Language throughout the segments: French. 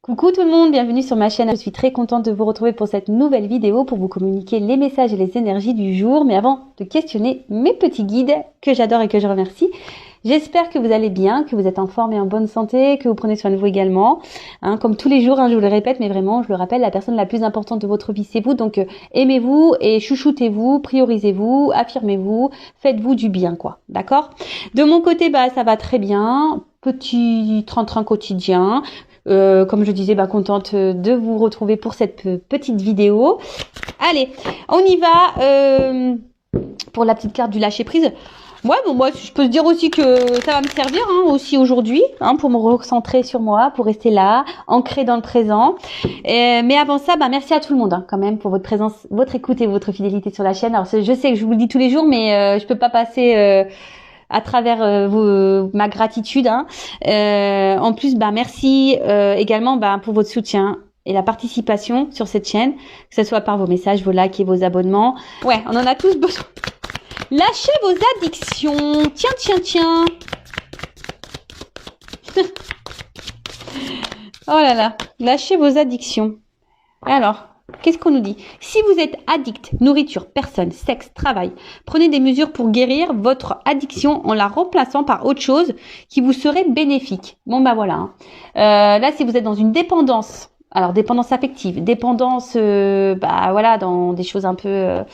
Coucou tout le monde, bienvenue sur ma chaîne. Je suis très contente de vous retrouver pour cette nouvelle vidéo pour vous communiquer les messages et les énergies du jour. Mais avant de questionner mes petits guides que j'adore et que je remercie, j'espère que vous allez bien, que vous êtes en forme et en bonne santé, que vous prenez soin de vous également. Comme tous les jours, je vous le répète, mais vraiment, je le rappelle, la personne la plus importante de votre vie, c'est vous. Donc aimez-vous et chouchoutez-vous, priorisez-vous, affirmez-vous, faites-vous du bien, quoi. D'accord? De mon côté, ça va très bien. Petit train-train quotidien. Comme je disais, contente de vous retrouver pour cette petite vidéo. Allez, on y va pour la petite carte du lâcher prise. Ouais, bon, moi, je peux se dire aussi que ça va me servir aussi aujourd'hui, pour me recentrer sur moi, pour rester là, ancré dans le présent. Mais avant ça, donc tout le monde quand même pour votre présence, votre écoute et votre fidélité sur la chaîne. Alors, je sais que je vous le dis tous les jours, mais je peux pas passer à travers ma gratitude. En plus, merci également pour votre soutien et la participation sur cette chaîne, que ce soit par vos messages, vos likes et vos abonnements. Ouais, on en a tous besoin. Lâchez vos addictions. Tiens. Oh là là, lâchez vos addictions. Alors, qu'est-ce qu'on nous dit? Si vous êtes addict, nourriture, personne, sexe, travail, prenez des mesures pour guérir votre addiction en la remplaçant par autre chose qui vous serait bénéfique. Bon voilà. Là, si vous êtes dans une dépendance, alors dépendance affective, dépendance, dans des choses un peu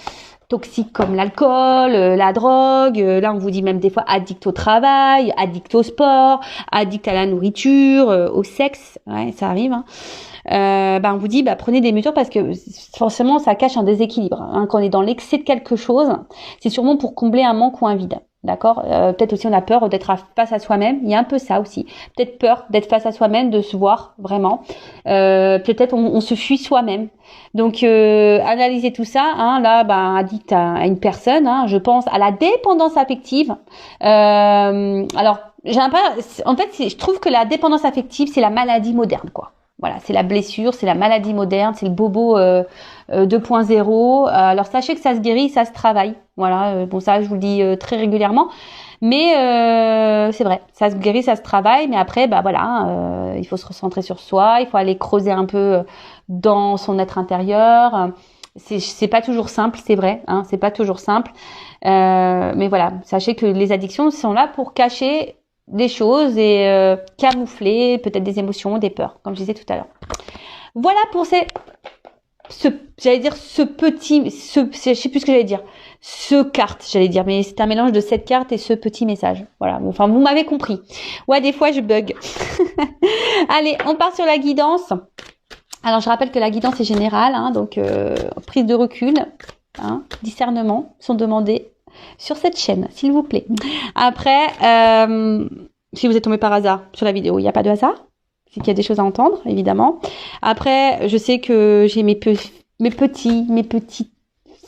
toxiques comme l'alcool, la drogue. Là, on vous dit même des fois addict au travail, addict au sport, addict à la nourriture, au sexe. Ouais, ça arrive. On vous dit prenez des mesures parce que forcément ça cache un déséquilibre. Quand on est dans l'excès de quelque chose, c'est sûrement pour combler un manque ou un vide. D'accord. Peut-être aussi on a peur d'être face à soi-même. Il y a un peu ça aussi. Peut-être peur d'être face à soi-même, de se voir vraiment. Peut-être on se fuit soi-même. Donc analysez tout ça. Addict à une personne. Je pense à la dépendance affective. Alors je trouve que la dépendance affective c'est la maladie moderne, quoi. Voilà, c'est la blessure, c'est la maladie moderne, c'est le bobo 2.0. Alors sachez que ça se guérit, ça se travaille. Voilà, ça je vous le dis très régulièrement. Mais c'est vrai, ça se guérit, ça se travaille. Mais après, il faut se recentrer sur soi, il faut aller creuser un peu dans son être intérieur. C'est pas toujours simple, c'est vrai, c'est pas toujours simple. Mais voilà, sachez que les addictions sont là pour cacher des choses et camoufler peut-être des émotions, des peurs, comme je disais tout à l'heure. Voilà pour je sais plus ce que j'allais dire, mais c'est un mélange de cette carte et ce petit message. Voilà, vous m'avez compris. Ouais, des fois je bug. Allez, on part sur la guidance. Alors je rappelle que la guidance est générale, donc prise de recul, discernement sont demandés sur cette chaîne, s'il vous plaît. Après, si vous êtes tombé par hasard sur la vidéo, il n'y a pas de hasard. C'est qu'il y a des choses à entendre, évidemment. Après, je sais que j'ai mes petits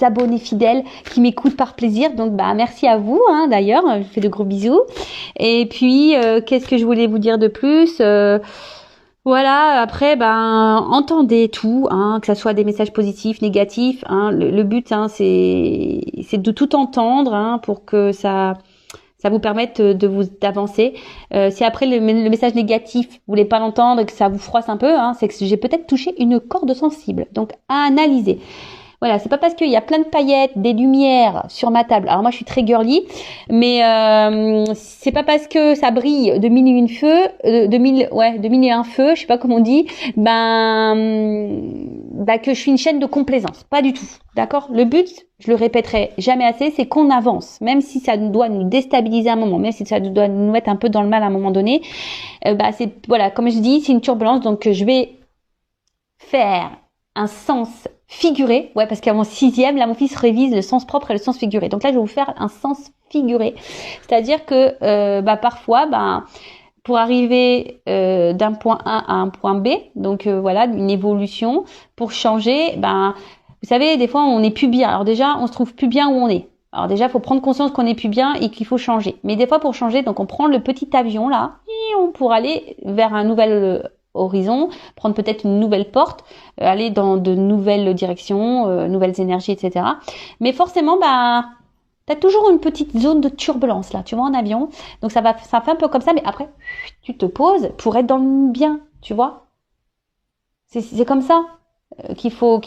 abonnés fidèles qui m'écoutent par plaisir. Donc, merci à vous, d'ailleurs. Je vous fais de gros bisous. Et puis, qu'est-ce que je voulais vous dire de plus Voilà, après, entendez tout, que ça soit des messages positifs, négatifs. Le but, c'est de tout entendre, pour que ça vous permette d'avancer. Si après le message négatif, vous voulez pas l'entendre et que ça vous froisse un peu, c'est que j'ai peut-être touché une corde sensible. Donc, à analyser. Voilà, c'est pas parce qu'il y a plein de paillettes, des lumières sur ma table. Alors moi, je suis très girly, mais c'est pas parce que ça brille de mille et un feux, je sais pas comment on dit, que je suis une chaîne de complaisance. Pas du tout, d'accord. Le but, je le répéterai jamais assez, c'est qu'on avance, même si ça doit nous déstabiliser à un moment, même si ça doit nous mettre un peu dans le mal à un moment donné. Comme je dis, c'est une turbulence, donc je vais faire un sens figuré, parce qu'à mon 6e, là, mon fils révise le sens propre et le sens figuré. Donc là, je vais vous faire un sens figuré. C'est-à-dire que, parfois, pour arriver d'un point A à un point B, donc une évolution, pour changer, vous savez, des fois, on n'est plus bien. Alors déjà, on se trouve plus bien où on est. Alors déjà, il faut prendre conscience qu'on n'est plus bien et qu'il faut changer. Mais des fois, pour changer, donc on prend le petit avion là, pour aller vers un nouvel horizon, prendre peut-être une nouvelle porte, aller dans de nouvelles directions, nouvelles énergies, etc. Mais forcément, t'as toujours une petite zone de turbulence là, tu vois, en avion. Donc ça fait un peu comme ça, mais après, tu te poses pour être dans le bien, tu vois. C'est comme ça qu'il faut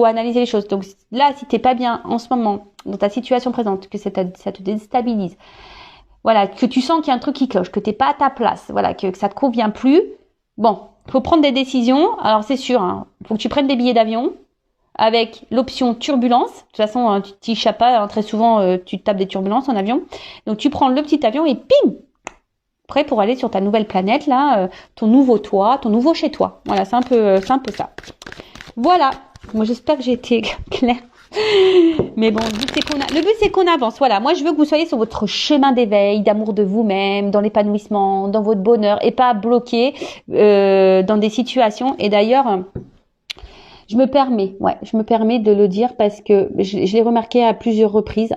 analyser les choses. Donc là, si t'es pas bien en ce moment dans ta situation présente, que ça te déstabilise, voilà, que tu sens qu'il y a un truc qui cloche, que t'es pas à ta place, voilà, que ça te convient plus, bon, faut prendre des décisions. Alors c'est sûr, hein, faut que tu prennes des billets d'avion avec l'option turbulence. De toute façon, tu t'échappes pas, hein, très souvent tu tapes des turbulences en avion. Donc tu prends le petit avion et pim, prêt pour aller sur ta nouvelle planète là, ton nouveau toi, ton nouveau chez toi. Voilà, c'est un peu ça. Voilà. Moi j'espère que j'ai été claire. Mais bon, le but c'est qu'on avance. Voilà, moi je veux que vous soyez sur votre chemin d'éveil, d'amour de vous-même, dans l'épanouissement, dans votre bonheur, et pas bloqué dans des situations. Et d'ailleurs, je me permets de le dire parce que je l'ai remarqué à plusieurs reprises.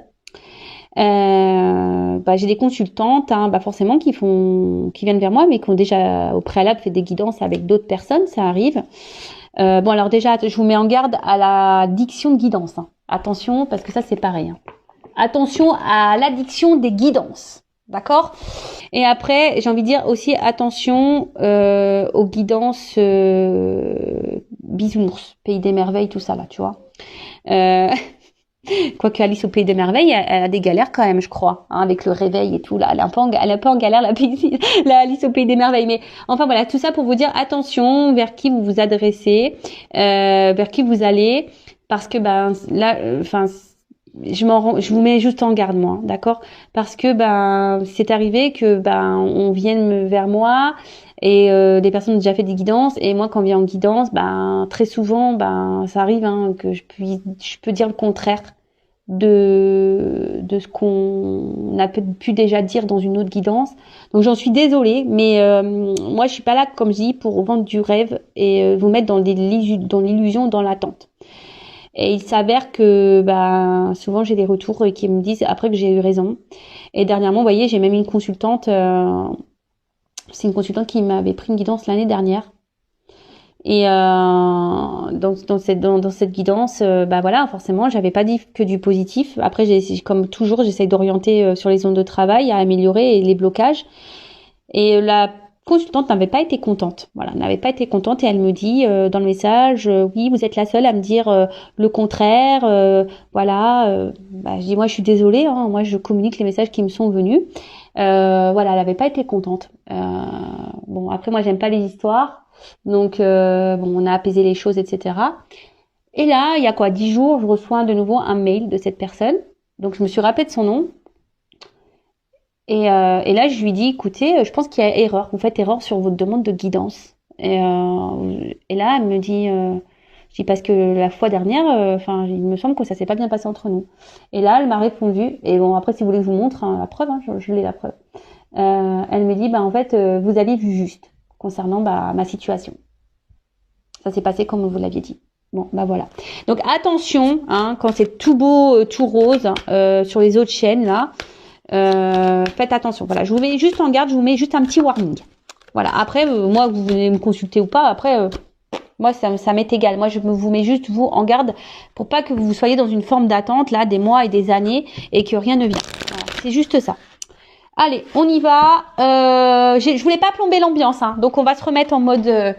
J'ai des consultantes, forcément qui viennent vers moi, mais qui ont déjà au préalable fait des guidances avec d'autres personnes, ça arrive. Alors déjà, je vous mets en garde à la diction de guidance. Hein. Attention, parce que ça c'est pareil. Hein. Attention à l'addiction des guidances, d'accord ? Et après, j'ai envie de dire aussi attention aux guidances bisounours, Pays des merveilles, tout ça là, tu vois. Quoique Alice au Pays des merveilles, elle a des galères quand même, je crois, hein, avec le réveil et tout là. Elle est un peu en galère la Alice au Pays des merveilles. Mais enfin voilà, tout ça pour vous dire attention vers qui vous vous adressez, vers qui vous allez, parce que je vous mets juste en garde moi, d'accord ? Parce que c'est arrivé que on vienne vers moi. Et des personnes ont déjà fait des guidances, et moi quand on vient en guidance, très souvent ça arrive que je peux dire le contraire de ce qu'on a pu déjà dire dans une autre guidance. Donc j'en suis désolée, mais moi je suis pas là, comme je dis, pour vendre du rêve et vous mettre dans l'illusion, dans l'attente. Et il s'avère que souvent j'ai des retours qui me disent après que j'ai eu raison. Et dernièrement, vous voyez, j'ai même une consultante. C'est une consultante qui m'avait pris une guidance l'année dernière. Et dans cette guidance, forcément, j'avais pas dit que du positif. Après, comme toujours, j'essaye d'orienter sur les zones de travail, à améliorer et les blocages. Et la consultante n'avait pas été contente. Voilà, n'avait pas été contente et elle me dit dans le message, oui, vous êtes la seule à me dire le contraire. Je dis moi, je suis désolée. Hein, moi, je communique les messages qui me sont venus. Elle avait pas été contente. Après moi j'aime pas les histoires, donc on a apaisé les choses, etc. Et là, il y a 10 jours, je reçois de nouveau un mail de cette personne. Donc je me suis rappelée de son nom. Et là, je lui dis, écoutez, je pense qu'il y a erreur. Vous faites erreur sur votre demande de guidance. Et là, elle me dit, je dis parce que la fois dernière, il me semble que ça s'est pas bien passé entre nous. Et là, elle m'a répondu. Et bon, après, si vous voulez que je vous montre la preuve, je l'ai la preuve. Elle me dit, vous avez vu juste concernant ma situation. Ça s'est passé comme vous l'aviez dit. Bon, voilà. Donc attention, quand c'est tout beau, tout rose sur les autres chaînes là, faites attention. Voilà, je vous mets juste en garde, je vous mets juste un petit warning. Voilà. Après, moi, vous venez me consulter ou pas. Après, moi, ça m'est égal. Moi, je vous mets juste vous en garde pour pas que vous soyez dans une forme d'attente là, des mois et des années et que rien ne vient. Voilà, c'est juste ça. Allez, on y va. Je voulais pas plomber l'ambiance, donc on va se remettre en mode.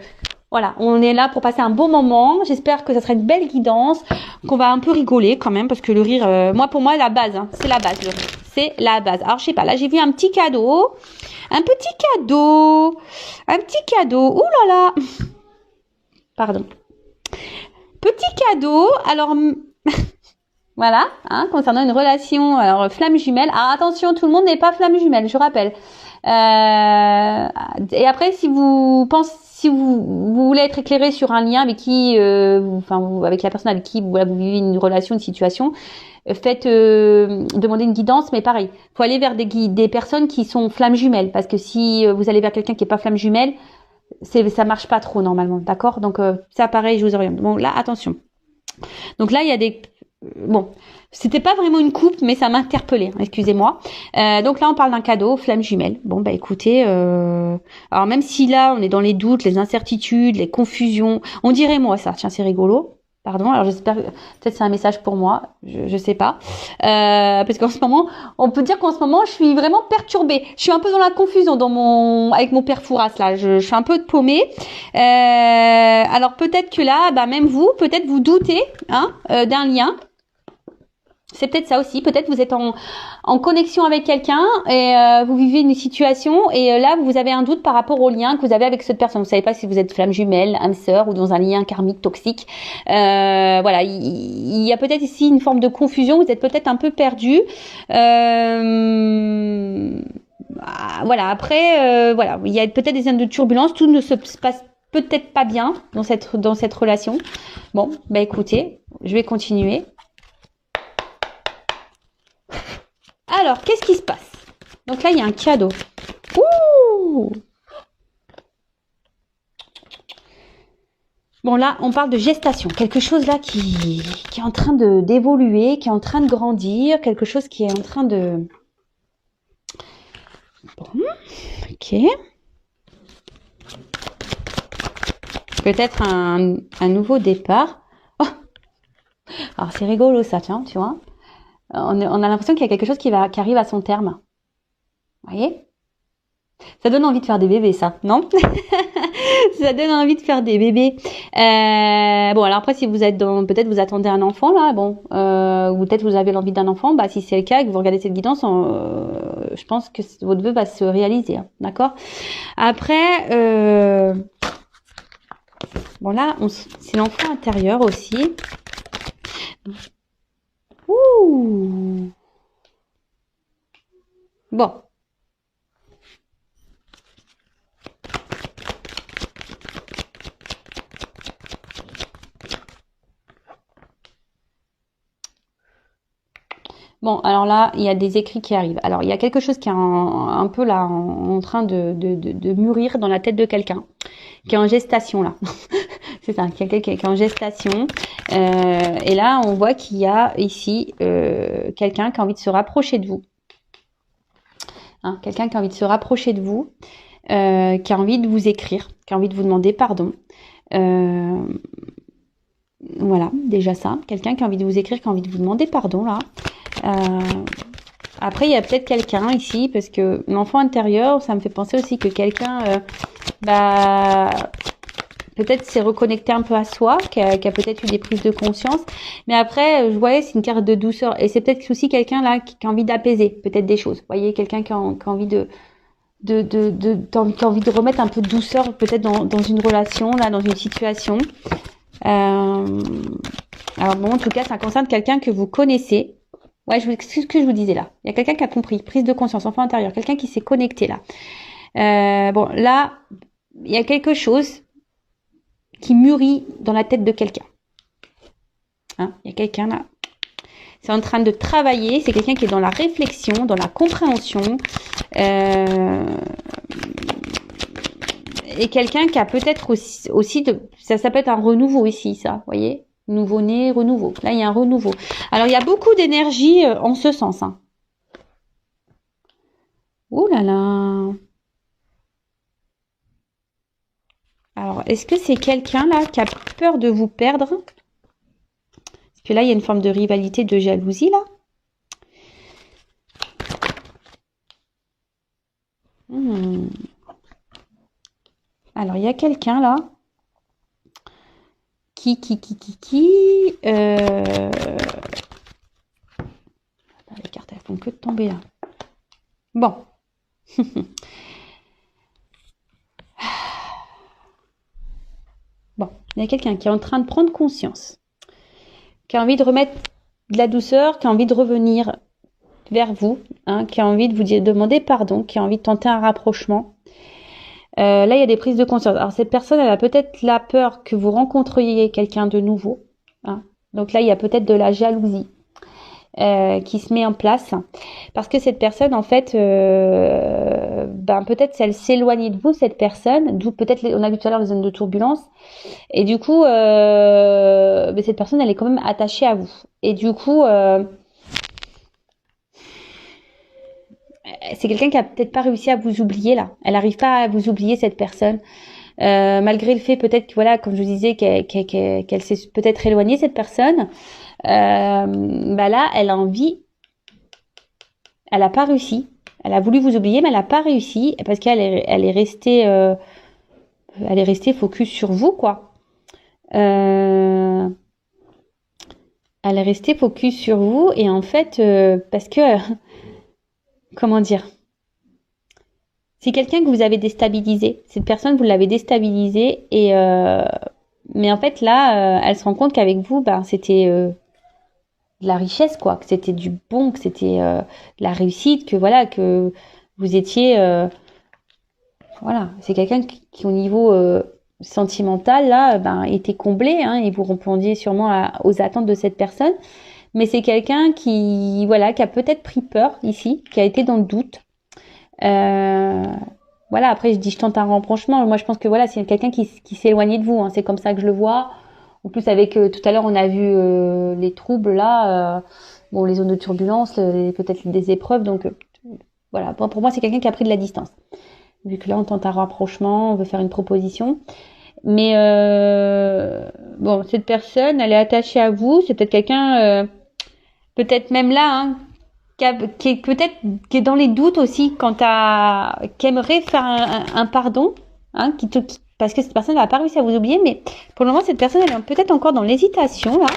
On est là pour passer un bon moment. J'espère que ça sera une belle guidance, qu'on va un peu rigoler quand même, parce que le rire, pour moi, la base, c'est la base, le rire. C'est la base. Alors, je sais pas, là, j'ai vu un petit cadeau. Un petit cadeau. Ouh là là. Pardon. Petit cadeau. Alors, voilà, concernant une relation, alors flamme jumelle. Alors attention, tout le monde n'est pas flamme jumelle, je rappelle. Et après, si vous voulez être éclairé sur un lien avec qui, avec la personne avec qui vous vivez une relation, une situation, faites demander une guidance, mais pareil, faut aller vers des personnes qui sont flammes jumelles, parce que si vous allez vers quelqu'un qui est pas flamme jumelle, ça marche pas trop normalement, d'accord ? Donc ça, pareil, je vous oriente. Bon, là, attention. Donc là, il y a des c'était pas vraiment une coupe, mais ça m'a interpellée, excusez-moi. Donc là, on parle d'un cadeau, flamme jumelle. Bon, écoutez, alors même si là, on est dans les doutes, les incertitudes, les confusions, on dirait moi ça, tiens, c'est rigolo. Pardon, alors j'espère, peut-être c'est un message pour moi, je sais pas. Parce qu'en ce moment, on peut dire qu'en ce moment, je suis vraiment perturbée. Je suis un peu dans la confusion avec mon père Fouras, là. Je suis un peu paumée. Alors peut-être que là, même vous, peut-être vous doutez d'un lien. C'est peut-être ça aussi. Peut-être vous êtes en connexion avec quelqu'un et vous vivez une situation et là vous avez un doute par rapport au lien que vous avez avec cette personne. Vous savez pas si vous êtes flamme jumelle, âme sœur ou dans un lien karmique toxique. Voilà, il y a peut-être ici une forme de confusion. Vous êtes peut-être un peu perdu. Voilà. Après, voilà, il y a peut-être des zones de turbulence. Tout ne se passe peut-être pas bien dans cette relation. Bon, écoutez, je vais continuer. Alors, qu'est-ce qui se passe? Donc là, il y a un cadeau. Ouh! Bon, là, on parle de gestation. Quelque chose là qui est en train d'évoluer, qui est en train de grandir, quelque chose qui est en train de... Bon, ok. Peut-être un nouveau départ. Oh, alors, c'est rigolo ça, tiens, tu vois. On a l'impression qu'il y a quelque chose qui arrive à son terme. Vous voyez? Ça donne envie de faire des bébés, ça, non? Ça donne envie de faire des bébés. Bon, alors après, si vous êtes peut-être vous attendez un enfant, là, bon, ou peut-être vous avez l'envie d'un enfant, si c'est le cas et que vous regardez cette guidance, je pense que votre vœu va se réaliser, hein, d'accord? Après, bon là, c'est l'enfant intérieur aussi. Ouh! Bon. Bon, alors là, il y a des écrits qui arrivent. Alors, il y a quelque chose qui est un peu là en train de mûrir dans la tête de quelqu'un, qui est en gestation là. C'est ça, quelqu'un qui est en gestation. Et là, on voit qu'il y a ici quelqu'un qui a envie de se rapprocher de vous. Quelqu'un qui a envie de se rapprocher de vous, qui a envie de vous écrire, qui a envie de vous demander pardon. Voilà, déjà ça. Quelqu'un qui a envie de vous écrire, qui a envie de vous demander pardon là. Après, il y a peut-être quelqu'un ici, parce que l'enfant intérieur, ça me fait penser aussi que quelqu'un, peut-être s'est reconnecté un peu à soi, qui a peut-être eu des prises de conscience. Mais après, je voyais, c'est une carte de douceur. Et c'est peut-être aussi quelqu'un là qui a envie d'apaiser peut-être des choses. Vous voyez, quelqu'un qui a envie qui a envie de remettre un peu de douceur peut-être dans une relation, là, dans une situation. Alors bon, en tout cas, ça concerne quelqu'un que vous connaissez. Ouais, c'est ce que je vous disais là. Il y a quelqu'un qui a compris, prise de conscience, enfant intérieur, quelqu'un qui s'est connecté là. Bon, là, il y a quelque chose qui mûrit dans la tête de quelqu'un. Il y a quelqu'un là. C'est en train de travailler. C'est quelqu'un qui est dans la réflexion, dans la compréhension. Et quelqu'un qui a peut-être aussi ça peut être un renouveau ici, ça, vous voyez? Nouveau-né, renouveau. Là, il y a un renouveau. Alors, il y a beaucoup d'énergie en ce sens. Ouh là là. Alors, est-ce que c'est quelqu'un là qui a peur de vous perdre? Parce que là, il y a une forme de rivalité, de jalousie là. Alors, il y a quelqu'un là les cartes, elles font que de tomber là. Bon. Bon, il y a quelqu'un qui est en train de prendre conscience, qui a envie de remettre de la douceur, qui a envie de revenir vers vous, qui a envie de vous demander pardon, qui a envie de tenter un rapprochement. Là, il y a des prises de conscience. Alors, cette personne, elle a peut-être la peur que vous rencontriez quelqu'un de nouveau. Donc là, il y a peut-être de la jalousie qui se met en place. Parce que cette personne, en fait, peut-être elle s'éloigne de vous, cette personne. D'où peut-être, on a vu tout à l'heure les zones de turbulence. Et du coup, cette personne, elle est quand même attachée à vous. Et du coup... c'est quelqu'un qui a peut-être pas réussi à vous oublier là. Elle n'arrive pas à vous oublier, cette personne. malgré le fait peut-être que voilà, comme je vous disais, qu'elle s'est peut-être éloignée cette personne, bah là, elle a envie, elle a pas réussi. Elle a voulu vous oublier, mais elle a pas réussi parce elle est restée focus sur vous, quoi. Elle est restée focus sur vous et en fait, parce que, comment dire, c'est quelqu'un que vous avez déstabilisé. Cette personne, vous l'avez déstabilisée et mais en fait là, elle se rend compte qu'avec vous, ben c'était de la richesse, quoi, que c'était du bon, que c'était de la réussite, que voilà, que vous étiez, voilà, c'est quelqu'un qui au niveau sentimental là, ben était comblé, hein, et vous répondiez sûrement aux attentes de cette personne. Mais c'est quelqu'un qui, voilà, qui a peut-être pris peur ici, qui a été dans le doute. Voilà, après je dis je tente un rapprochement. Moi je pense que voilà, c'est quelqu'un qui s'est éloigné de vous, hein. C'est comme ça que je le vois. En plus avec tout à l'heure on a vu les troubles là, bon les zones de turbulence, peut-être des épreuves. Donc voilà, pour moi c'est quelqu'un qui a pris de la distance. Vu que là on tente un rapprochement, on veut faire une proposition. Mais bon, cette personne, elle est attachée à vous. C'est peut-être quelqu'un, peut-être même là, hein, qui est peut-être qui est dans les doutes aussi qui aimerait faire un pardon, hein, parce que cette personne n'a pas réussi à vous oublier, mais pour le moment cette personne elle est peut-être encore dans l'hésitation là.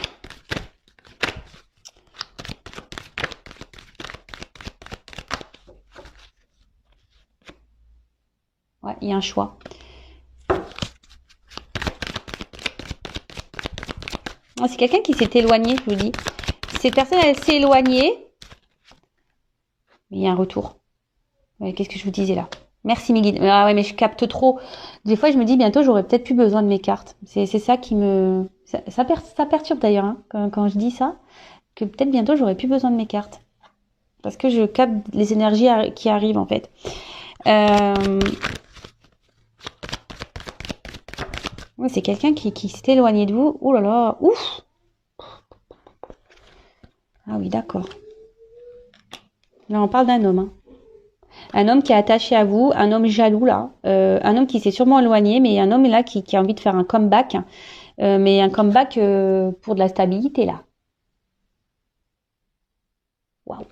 Ouais, il y a un choix. C'est quelqu'un qui s'est éloigné, je vous dis. Cette personne elle s'est éloignée. Il y a un retour. Ouais, qu'est-ce que je vous disais là? Merci mes guides. Ah ouais, mais je capte trop. Des fois, je me dis bientôt, j'aurai peut-être plus besoin de mes cartes. C'est ça qui me... Ça perturbe d'ailleurs, hein, quand je dis ça, que peut-être bientôt, j'aurai plus besoin de mes cartes. Parce que je capte les énergies qui arrivent, en fait. Ouais, c'est quelqu'un qui s'est éloigné de vous. Oh là là, ouf! Ah oui, d'accord. Là, on parle d'un homme, hein. Un homme qui est attaché à vous, un homme jaloux là, un homme qui s'est sûrement éloigné, mais un homme là qui a envie de faire un comeback, mais un comeback pour de la stabilité là. Waouh.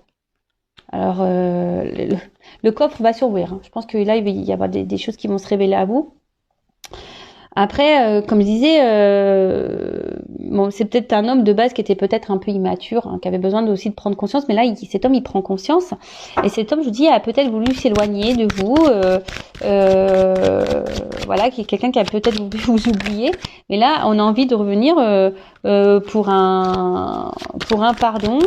Alors le coffre va s'ouvrir, hein. Je pense que là il va y avoir des choses qui vont se révéler à vous. Après, comme je disais, bon, c'est peut-être un homme de base qui était peut-être un peu immature, hein, qui avait besoin aussi de prendre conscience. Mais là, cet homme, il prend conscience. Et cet homme, je vous dis, a peut-être voulu s'éloigner de vous. Voilà, qui est quelqu'un qui a peut-être voulu vous oublier. Mais là, on a envie de revenir pour un pardon,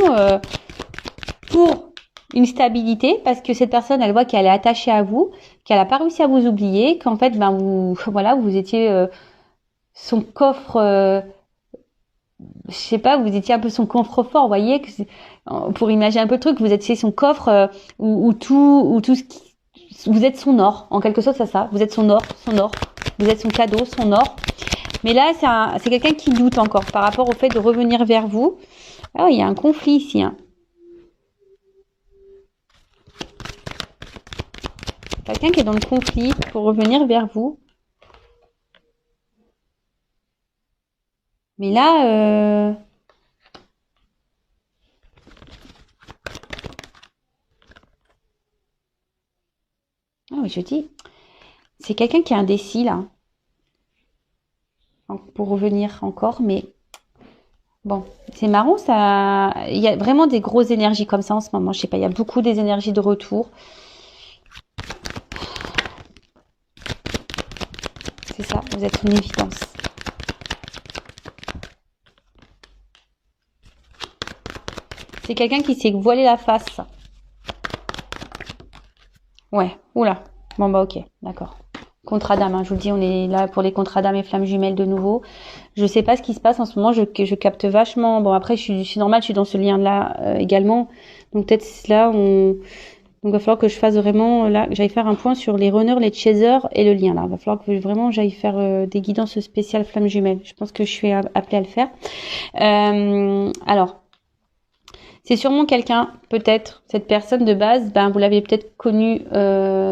pour une stabilité, parce que cette personne, elle voit qu'elle est attachée à vous, qu'elle n'a pas réussi à vous oublier, qu'en fait, ben vous étiez son coffre, je sais pas, vous étiez un peu son coffre-fort, vous voyez, pour imaginer un peu le truc, vous étiez son coffre où tout ce qui, vous êtes son or, en quelque sorte, c'est ça, vous êtes son or, vous êtes son cadeau, son or. Mais là, c'est quelqu'un qui doute encore par rapport au fait de revenir vers vous. Ah, il y a un conflit ici, hein. Quelqu'un qui est dans le conflit pour revenir vers vous. Mais là, ah oui, je dis, c'est quelqu'un qui est indécis là, pour revenir encore. Mais bon, c'est marrant, ça. Il y a vraiment des grosses énergies comme ça en ce moment. Je sais pas, il y a beaucoup des énergies de retour. C'est ça, vous êtes une évidence. C'est quelqu'un qui s'est voilé la face. Ouais, oula. Bon bah ok, d'accord. Contrat d'âme, hein, je vous le dis, on est là pour les contrats d'âme et flammes jumelles de nouveau. Je sais pas ce qui se passe en ce moment, je capte vachement. Bon après, je suis normale, je suis dans ce lien-là également. Donc peut-être là, donc il va falloir que je fasse vraiment, là, j'aille faire un point sur les runners, les chasers et le lien là. Il va falloir que vraiment j'aille faire des guidances spéciales flammes jumelles. Je pense que je suis appelée à le faire. Alors, C'est sûrement quelqu'un, peut-être, cette personne de base, ben vous l'avez peut-être connu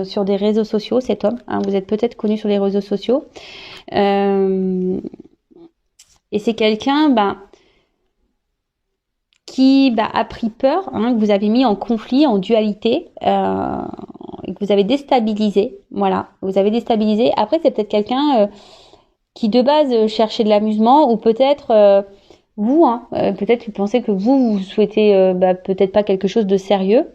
sur des réseaux sociaux, cet homme. Hein, vous êtes peut-être connu sur les réseaux sociaux. Et c'est quelqu'un, ben qui a pris peur, hein, que vous avez mis en conflit, en dualité, et que vous avez déstabilisé. Voilà, vous avez déstabilisé. Après, c'est peut-être quelqu'un qui de base cherchait de l'amusement, ou peut-être vous, hein, peut-être vous pensez que vous souhaitez peut-être pas quelque chose de sérieux.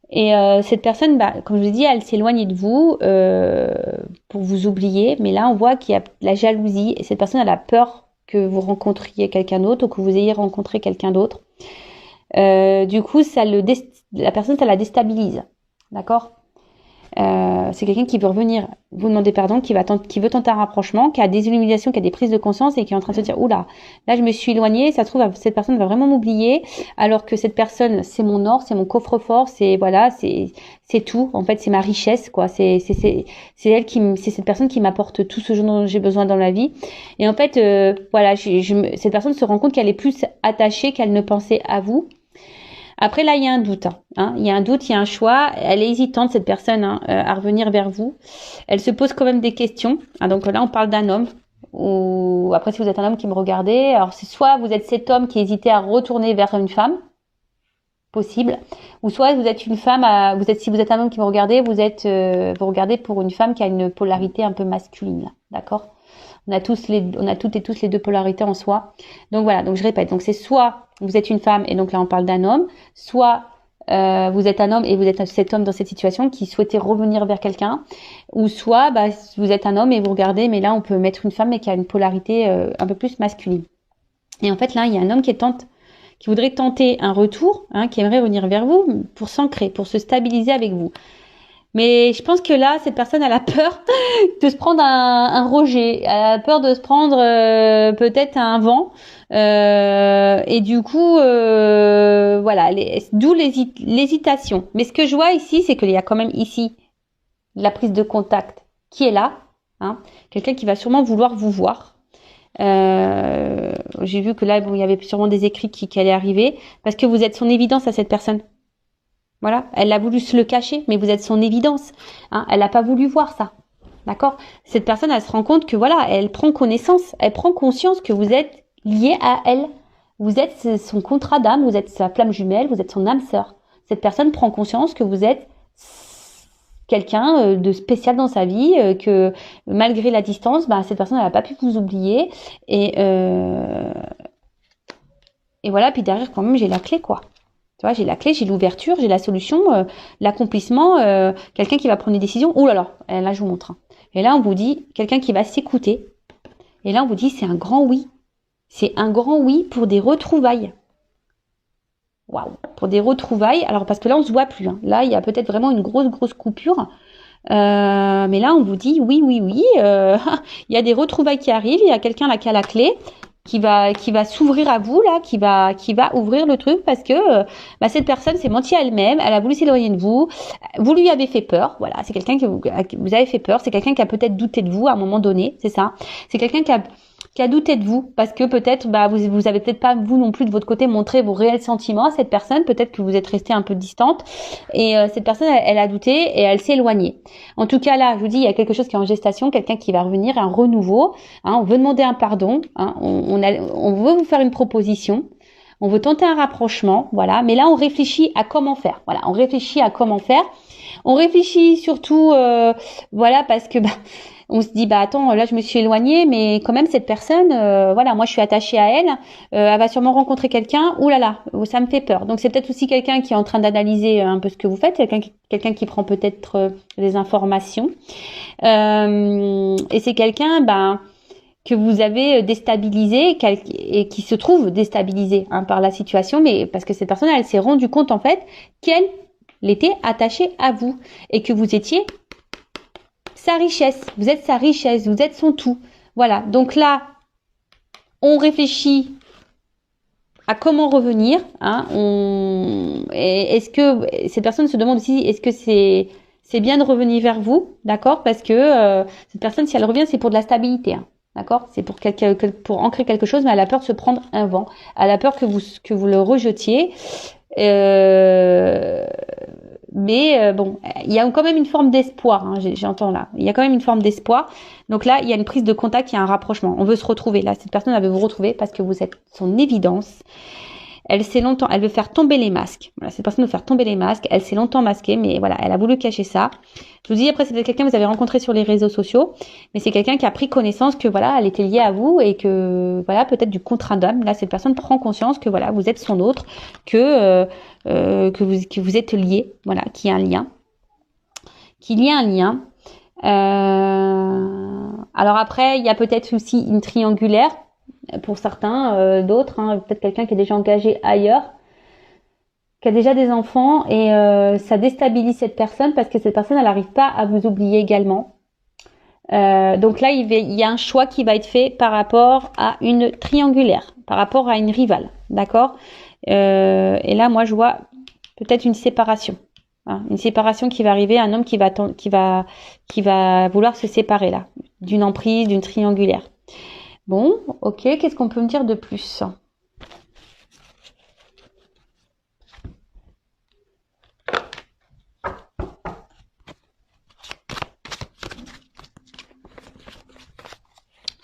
Et cette personne, comme je vous dis, elle s'éloigne de vous pour vous oublier. Mais là, on voit qu'il y a la jalousie, et cette personne, elle a peur que vous rencontriez quelqu'un d'autre ou que vous ayez rencontré quelqu'un d'autre. Du coup, la personne, ça la déstabilise. D'accord ? C'est quelqu'un qui veut revenir vous demander pardon, qui veut tenter un rapprochement, qui a des illuminations, qui a des prises de conscience et qui est en train de se dire oula, là je me suis éloignée, ça se trouve cette personne va vraiment m'oublier, alors que cette personne c'est mon or, c'est mon coffre-fort, c'est voilà, c'est tout, en fait c'est ma richesse quoi, c'est cette personne qui m'apporte tout ce dont j'ai besoin dans la vie. Et en fait voilà, cette personne se rend compte qu'elle est plus attachée qu'elle ne pensait à vous. Après là, il y a un doute. Hein. Il y a un doute, il y a un choix. Elle est hésitante, cette personne, à revenir vers vous. Elle se pose quand même des questions. Hein, donc là, on parle d'un homme. Ou après, si vous êtes un homme qui me regardez, alors c'est soit vous êtes cet homme qui hésitait à retourner vers une femme, possible, ou soit vous êtes une femme. Si vous êtes un homme qui me regardez, vous regardez pour une femme qui a une polarité un peu masculine. D'accord ? On a toutes et tous les deux polarités en soi. Donc voilà, donc je répète. Donc c'est soit vous êtes une femme et donc là on parle d'un homme, soit vous êtes un homme et vous êtes cet homme dans cette situation qui souhaitait revenir vers quelqu'un, ou soit vous êtes un homme et vous regardez, mais là on peut mettre une femme mais qui a une polarité un peu plus masculine. Et en fait là il y a un homme qui voudrait tenter un retour, hein, qui aimerait revenir vers vous pour s'ancrer, pour se stabiliser avec vous. Mais je pense que là, cette personne, elle a peur de se prendre un rejet. Elle a peur de se prendre peut-être un vent. Et du coup, voilà, d'où l'hésitation. Mais ce que je vois ici, c'est qu'il y a quand même ici la prise de contact qui est là. Hein, quelqu'un qui va sûrement vouloir vous voir. J'ai vu que là, il y avait sûrement des écrits qui allaient arriver. Parce que vous êtes son évidence à cette personne. Voilà, elle a voulu se le cacher, mais vous êtes son évidence. Hein, elle n'a pas voulu voir ça. D'accord ? Cette personne, elle se rend compte que voilà, elle prend conscience que vous êtes lié à elle. Vous êtes son contrat d'âme, vous êtes sa flamme jumelle, vous êtes son âme sœur. Cette personne prend conscience que vous êtes quelqu'un de spécial dans sa vie, que malgré la distance, cette personne, elle n'a pas pu vous oublier. Et voilà, puis derrière, quand même, j'ai la clé, quoi. Tu vois, j'ai la clé, j'ai l'ouverture, j'ai la solution, l'accomplissement, quelqu'un qui va prendre des décisions. Oh là là, je vous montre. Et là, on vous dit, quelqu'un qui va s'écouter. Et là, on vous dit, c'est un grand oui. C'est un grand oui pour des retrouvailles. Waouh, pour des retrouvailles. Alors, parce que là, on se voit plus. Hein. Là, il y a peut-être vraiment une grosse coupure. Mais là, on vous dit, oui. Il y a des retrouvailles qui arrivent. Il y a quelqu'un là qui a la clé. Qui va s'ouvrir à vous là, qui va ouvrir le truc parce que cette personne s'est mentie à elle-même, elle a voulu s'éloigner de vous, vous lui avez fait peur, voilà, c'est quelqu'un que vous avez fait peur, c'est quelqu'un qui a peut-être douté de vous à un moment donné, c'est ça, c'est quelqu'un qui a douté de vous parce que peut-être vous avez peut-être pas vous non plus de votre côté montré vos réels sentiments à cette personne, peut-être que vous êtes resté un peu distante et cette personne elle a douté et elle s'est éloignée. En tout cas là, je vous dis, il y a quelque chose qui est en gestation, quelqu'un qui va revenir, un renouveau, hein, on veut demander un pardon, hein, on veut vous faire une proposition. On veut tenter un rapprochement, voilà, mais là on réfléchit à comment faire. Voilà, on réfléchit à comment faire. On réfléchit surtout voilà parce que on se dit attends, là je me suis éloignée, mais quand même cette personne voilà, moi je suis attachée à elle, elle va sûrement rencontrer quelqu'un, ouh là là, ça me fait peur. Donc c'est peut-être aussi quelqu'un qui est en train d'analyser un peu ce que vous faites, quelqu'un qui prend peut-être des informations. Et c'est quelqu'un que vous avez déstabilisé et qui se trouve déstabilisé par la situation, mais parce que cette personne elle s'est rendue compte en fait qu'elle était attachée à vous et que vous étiez sa richesse, vous êtes sa richesse, vous êtes son tout. Voilà, donc là, on réfléchit à comment revenir. Hein, est-ce que cette personne se demande aussi, est-ce que c'est bien de revenir vers vous, d'accord? Parce que cette personne, si elle revient, c'est pour de la stabilité. Hein. D'accord? C'est pour pour ancrer quelque chose, mais elle a peur de se prendre un vent. Elle a peur que vous le rejetiez. Mais bon, il y a quand même une forme d'espoir, hein, j'entends là. Il y a quand même une forme d'espoir. Donc là, il y a une prise de contact, il y a un rapprochement. On veut se retrouver. Là, cette personne, elle veut vous retrouver parce que vous êtes son évidence. Elle veut faire tomber les masques. Voilà, cette personne veut faire tomber les masques. Elle s'est longtemps masquée, mais voilà, elle a voulu cacher ça. Je vous dis, après, c'est peut-être quelqu'un que vous avez rencontré sur les réseaux sociaux, mais c'est quelqu'un qui a pris connaissance que voilà, elle était liée à vous et que voilà, peut-être du contrat d'âme. Là, cette personne prend conscience que voilà, vous êtes son autre, que vous êtes liés, voilà, qu'il y a un lien, alors après, il y a peut-être aussi une triangulaire pour certains, d'autres, hein, peut-être quelqu'un qui est déjà engagé ailleurs, qui a déjà des enfants et ça déstabilise cette personne parce que cette personne, elle n'arrive pas à vous oublier également. Donc là, il y a un choix qui va être fait par rapport à une triangulaire, par rapport à une rivale, d'accord? Et là, moi, je vois peut-être une séparation. Hein, une séparation qui va arriver, un homme qui va vouloir se séparer là, d'une emprise, d'une triangulaire. Bon, ok, qu'est-ce qu'on peut me dire de plus?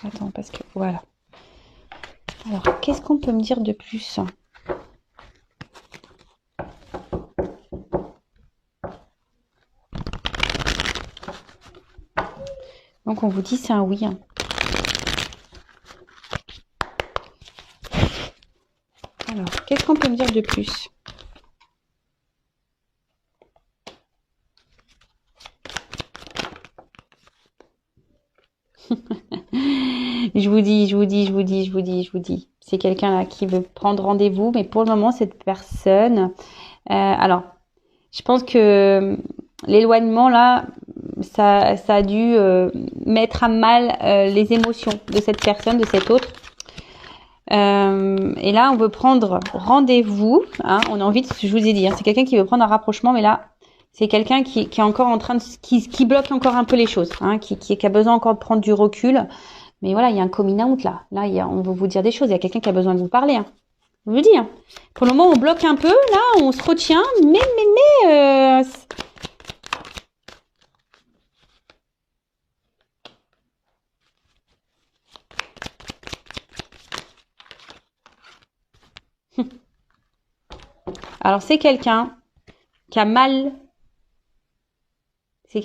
Attends, parce que voilà. Alors, qu'est-ce qu'on peut me dire de plus? Donc, on vous dit c'est un oui. Hein. Alors, qu'est-ce qu'on peut me dire de plus? Je vous dis. C'est quelqu'un là qui veut prendre rendez-vous, mais pour le moment, cette personne... alors, je pense que l'éloignement là, ça a dû mettre à mal les émotions de cette personne, de cet autre. Et là, on veut prendre rendez-vous. Hein, on a envie de, je vous ai dit, hein, c'est quelqu'un qui veut prendre un rapprochement, mais là, c'est quelqu'un qui est encore en train de, qui bloque encore un peu les choses, hein, qui a besoin encore de prendre du recul. Mais voilà, il y a un coming out là. Là, on veut vous dire des choses. Il y a quelqu'un qui a besoin de vous parler. Hein. Je vous dis. Hein. Pour le moment, on bloque un peu. Là, on se retient. Mais. Alors, c'est quelqu'un qui a mal. C'est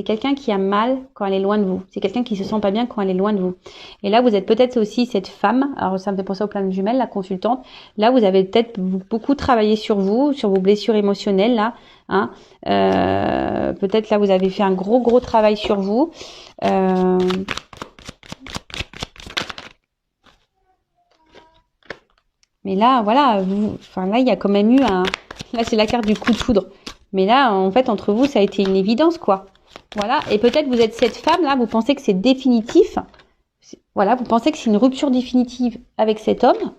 quelqu'un qui a mal quand elle est loin de vous. C'est quelqu'un qui se sent pas bien quand elle est loin de vous. Et là, vous êtes peut-être aussi cette femme. Alors, ça me fait penser au plan de jumelles, la consultante. Là, vous avez peut-être beaucoup travaillé sur vous, sur vos blessures émotionnelles, là. Hein. Peut-être là, vous avez fait un gros travail sur vous. Mais là, voilà, là, il y a quand même eu un... Là, c'est la carte du coup de foudre. Mais là, en fait, entre vous, ça a été une évidence, quoi. Voilà. Et peut-être vous êtes cette femme, là, vous pensez que c'est définitif. Voilà, vous pensez que c'est une rupture définitive avec cet homme.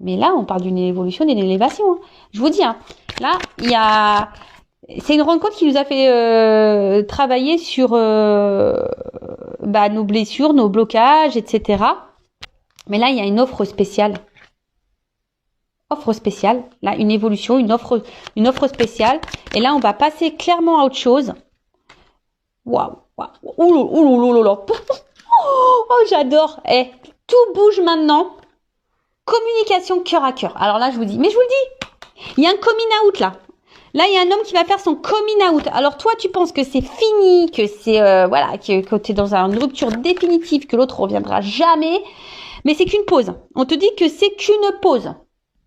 Mais là, on parle d'une évolution, d'une élévation. Hein. Je vous dis, hein, là, il y a... C'est une rencontre qui nous a fait travailler sur nos blessures, nos blocages, etc. Mais là, il y a une offre spéciale. Offre spéciale, là, une évolution, une offre spéciale. Et là, on va passer clairement à autre chose. Waouh, ouh. Oh, j'adore. Tout bouge maintenant. Communication cœur à cœur. Alors là, je vous dis, mais je vous le dis, il y a un coming out là. Là, il y a un homme qui va faire son coming out. Alors toi, tu penses que c'est fini, que c'est que tu es dans une rupture définitive, que l'autre reviendra jamais. Mais c'est qu'une pause. On te dit que c'est qu'une pause.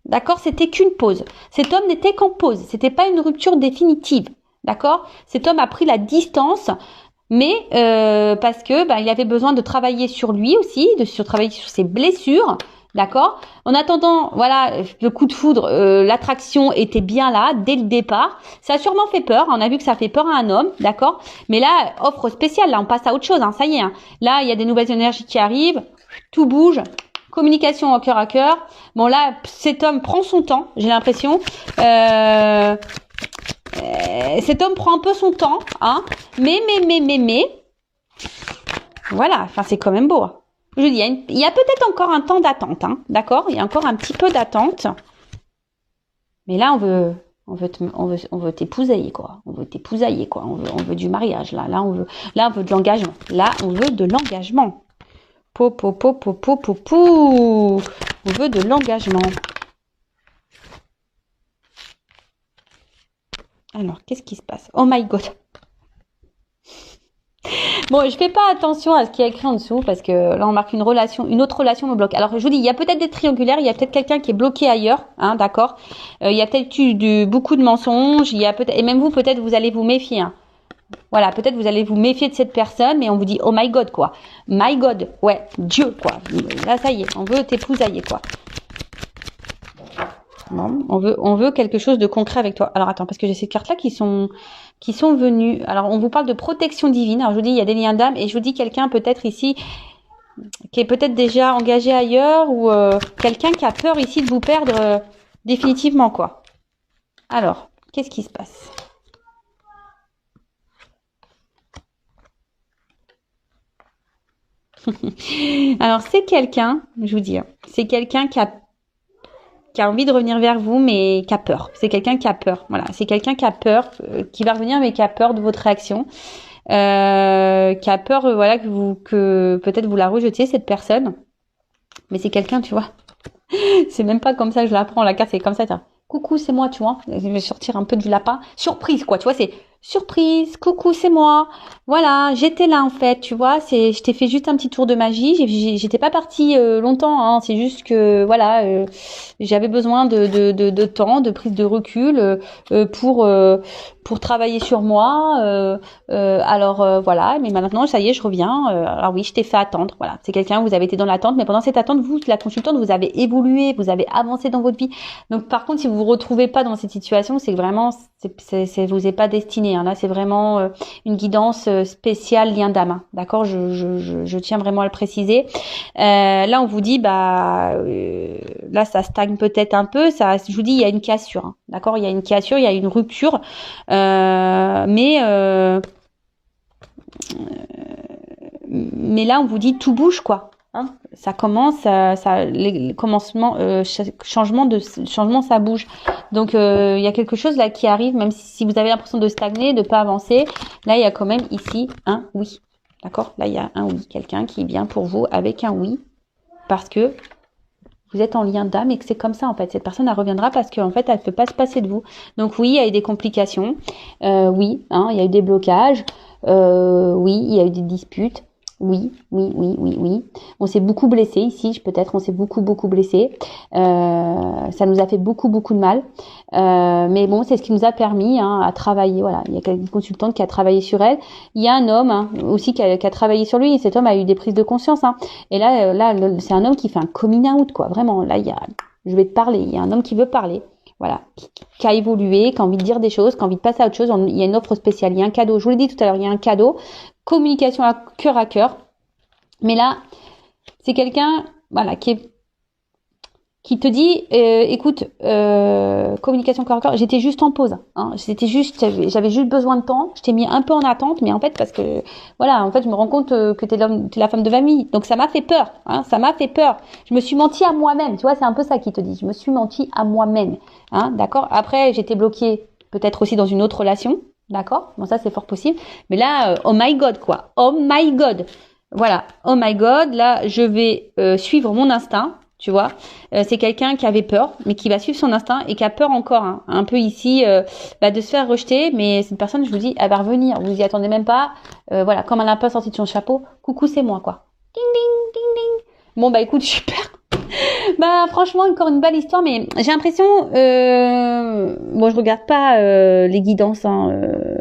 D'accord? C'était qu'une pause. Cet homme n'était qu'en pause. C'était pas une rupture définitive. D'accord? Cet homme a pris la distance, mais parce que il avait besoin de travailler sur lui aussi, travailler sur ses blessures. D'accord? En attendant, voilà, le coup de foudre, l'attraction était bien là dès le départ. Ça a sûrement fait peur. On a vu que ça fait peur à un homme, d'accord? Mais là, offre spéciale. Là, on passe à autre chose. Hein, ça y est. Hein. Là, il y a des nouvelles énergies qui arrivent. Tout bouge. Communication en cœur à cœur. Bon là, cet homme prend son temps, j'ai l'impression. cet homme prend un peu son temps, hein, mais, voilà, enfin, c'est quand même beau. Hein. Je dis, il y a peut-être encore un temps d'attente, hein, d'accord? Il y a encore un petit peu d'attente. Mais là, on veut t'épousailler, quoi. On veut t'épousailler, quoi. On veut du mariage, là. Là, on veut de l'engagement. Là, on veut de l'engagement. On veut de l'engagement. Alors, qu'est-ce qui se passe? Oh my God. Bon, je fais pas attention à ce qui est écrit en dessous parce que là, on marque une autre relation me bloque. Alors, je vous dis, il y a peut-être des triangulaires, il y a peut-être quelqu'un qui est bloqué ailleurs, hein, d'accord. Il y a peut-être eu beaucoup de mensonges, il y a peut-être, et même vous, peut-être, vous allez vous méfier. Hein. Voilà, peut-être vous allez vous méfier de cette personne, mais on vous dit, oh my God, quoi. My God, ouais, Dieu, quoi. Là, ça y est, on veut t'épousailler, quoi. Bon, on veut quelque chose de concret avec toi. Alors attends, parce que j'ai ces cartes-là qui sont venues. Alors on vous parle de protection divine. Alors je vous dis, il y a des liens d'âme et je vous dis quelqu'un peut-être ici qui est peut-être déjà engagé ailleurs ou quelqu'un qui a peur ici de vous perdre définitivement, quoi. Alors, qu'est-ce qui se passe? Alors c'est quelqu'un, je vous dis, hein, c'est quelqu'un qui a envie de revenir vers vous, mais qui a peur. C'est quelqu'un qui a peur. Voilà, c'est quelqu'un qui a peur, qui va revenir, mais qui a peur de votre réaction, qui a peur, voilà, que peut-être vous la rejetiez cette personne. Mais c'est quelqu'un, tu vois. C'est même pas comme ça que je la prends la carte, c'est comme ça. Tiens. Coucou, c'est moi, tu vois. Je vais sortir un peu du lapin. Surprise, quoi. Tu vois, c'est surprise. Coucou, c'est moi. Voilà, j'étais là en fait, tu vois. Je t'ai fait juste un petit tour de magie. J'étais pas partie longtemps. Hein. C'est juste que voilà, j'avais besoin de temps, de prise de recul pour travailler sur moi. Alors voilà. Mais maintenant, ça y est, je reviens. Alors oui, je t'ai fait attendre. Voilà, c'est quelqu'un. Vous avez été dans l'attente, mais pendant cette attente, vous, la consultante, vous avez évolué, vous avez avancé dans votre vie. Donc par contre, si vous vous retrouvez pas dans cette situation, c'est que vraiment, vous est pas destiné. Hein. Là, c'est vraiment une guidance spéciale lien d'âme. Hein. D'accord, je tiens vraiment à le préciser. Là, on vous dit, là, ça stagne peut-être un peu. Ça, je vous dis, il y a une cassure. Hein. D'accord, il y a une cassure, il y a une rupture, mais là, on vous dit tout bouge, quoi. Hein, ça commence, les commencements, changement, ça bouge. Donc il y a quelque chose là qui arrive, même si vous avez l'impression de stagner, de pas avancer. Là, il y a quand même ici un oui. D'accord? Là, il y a un oui. Quelqu'un qui vient pour vous avec un oui, parce que vous êtes en lien d'âme et que c'est comme ça en fait. Cette personne, elle reviendra parce qu'en fait, elle ne peut pas se passer de vous. Donc oui, il y a eu des complications. Oui, hein, il y a eu des blocages. Oui, il y a eu des disputes. Oui. On s'est beaucoup blessé ici, peut-être. On s'est beaucoup blessé. Ça nous a fait beaucoup de mal. Mais bon, c'est ce qui nous a permis à travailler. Voilà, il y a une consultante qui a travaillé sur elle. Il y a un homme aussi qui a travaillé sur lui. Et cet homme a eu des prises de conscience. Et là, c'est un homme qui fait un coming out, quoi. Vraiment, là, je vais te parler. Il y a un homme qui veut parler. Voilà, qui a évolué, qui a envie de dire des choses, qui a envie de passer à autre chose. Il y a une offre spéciale, il y a un cadeau. Je vous l'ai dit tout à l'heure, il y a un cadeau. Communication à cœur. Mais là, c'est quelqu'un, voilà, qui te dit, écoute, communication cœur à cœur, j'étais juste en pause. Hein, j'avais juste besoin de temps. Je t'ai mis un peu en attente, mais en fait, parce que, voilà, en fait, je me rends compte que t'es la femme de famille. Donc, ça m'a fait peur. Hein, ça m'a fait peur. Je me suis menti à moi-même. Tu vois, c'est un peu ça qui te dit. Je me suis menti à moi-même. Hein, d'accord. Après, j'étais bloquée, peut-être aussi dans une autre relation. D'accord. Bon, ça, c'est fort possible. Mais là, oh my God, quoi. Oh my God. Voilà. Oh my God. Là, je vais suivre mon instinct. Tu vois, c'est quelqu'un qui avait peur, mais qui va suivre son instinct et qui a peur encore, un peu ici, de se faire rejeter. Mais cette personne, je vous dis, elle va revenir. Vous y attendez même pas. Voilà, comme elle a pas sorti de son chapeau, coucou, c'est moi, quoi. Ding, ding, ding, ding. Bon, écoute, super. Franchement, encore une belle histoire, mais j'ai l'impression, je regarde pas les guidances,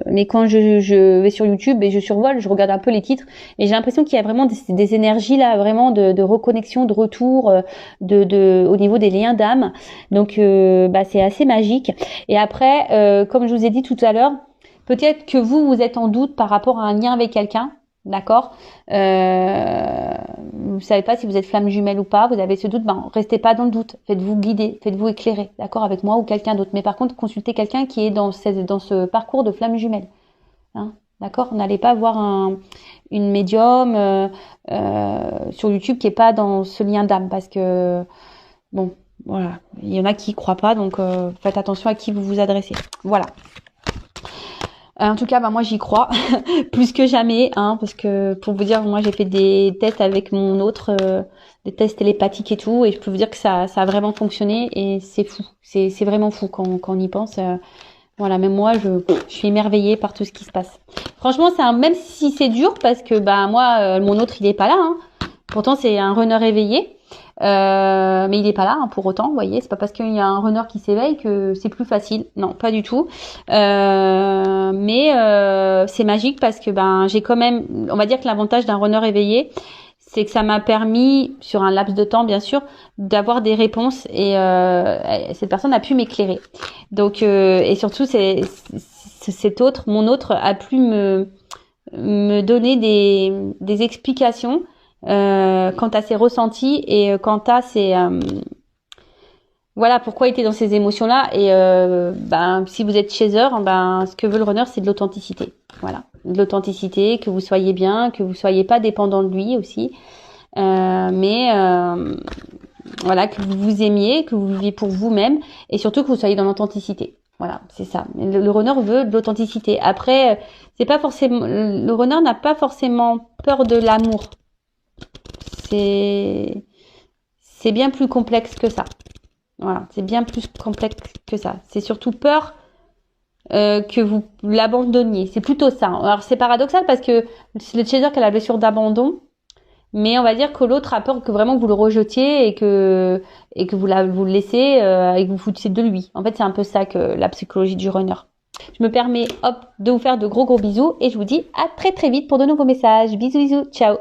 mais quand je vais sur YouTube et je survole, je regarde un peu les titres, et j'ai l'impression qu'il y a vraiment des énergies là, vraiment de reconnexion, de retour, au niveau des liens d'âme. Donc, c'est assez magique. Et après, comme je vous ai dit tout à l'heure, peut-être que vous êtes en doute par rapport à un lien avec quelqu'un. d'accord. Vous savez pas si vous êtes flamme jumelle ou pas, vous avez ce doute, ben restez pas dans le doute, faites-vous guider, faites-vous éclairer, d'accord, avec moi ou quelqu'un d'autre. Mais par contre, consultez quelqu'un qui est dans ce parcours de flamme jumelle, hein, d'accord. N'allez pas voir une médium sur YouTube qui est pas dans ce lien d'âme, parce que bon, voilà, il y en a qui y croient pas, donc faites attention à qui vous vous adressez. Voilà. En tout cas, bah moi j'y crois plus que jamais, hein, parce que pour vous dire, moi j'ai fait des tests avec mon autre, des tests télépathiques et tout, et je peux vous dire que ça a vraiment fonctionné, et c'est fou, c'est vraiment fou quand on y pense. Voilà, même moi je suis émerveillée par tout ce qui se passe. Franchement, même si c'est dur, parce que bah moi mon autre il est pas là, hein. Pourtant c'est un runner éveillé. Mais il est pas là, hein, pour autant, vous voyez, c'est pas parce qu'il y a un runner qui s'éveille que c'est plus facile, non, pas du tout. Mais c'est magique parce que ben j'ai quand même, on va dire que l'avantage d'un runner éveillé, c'est que ça m'a permis, sur un laps de temps bien sûr, d'avoir des réponses, et cette personne a pu m'éclairer. Donc et surtout mon autre a pu me donner des explications quant à ses ressentis, et quant à ses voilà, pourquoi il était dans ces émotions-là. Et ben si vous êtes chaser, ben ce que veut le runner, c'est de l'authenticité. Voilà, de l'authenticité, que vous soyez bien, que vous soyez pas dépendant de lui aussi, mais voilà, que vous vous aimiez, que vous viviez pour vous-même, et surtout que vous soyez dans l'authenticité. Voilà, c'est ça. Le runner veut de l'authenticité. Après, c'est pas forcément, le runner n'a pas forcément peur de l'amour. C'est bien plus complexe que ça. Voilà, c'est bien plus complexe que ça. C'est surtout peur que vous l'abandonniez. C'est plutôt ça. Alors c'est paradoxal parce que c'est le chaser qui a la blessure d'abandon, mais on va dire que l'autre a peur que vraiment vous le rejetiez, et que vous le laissez et que vous foutiez de lui. En fait, c'est un peu ça que la psychologie du runner. Je me permets de vous faire de gros bisous, et je vous dis à très très vite pour de nouveaux messages. Bisous, ciao.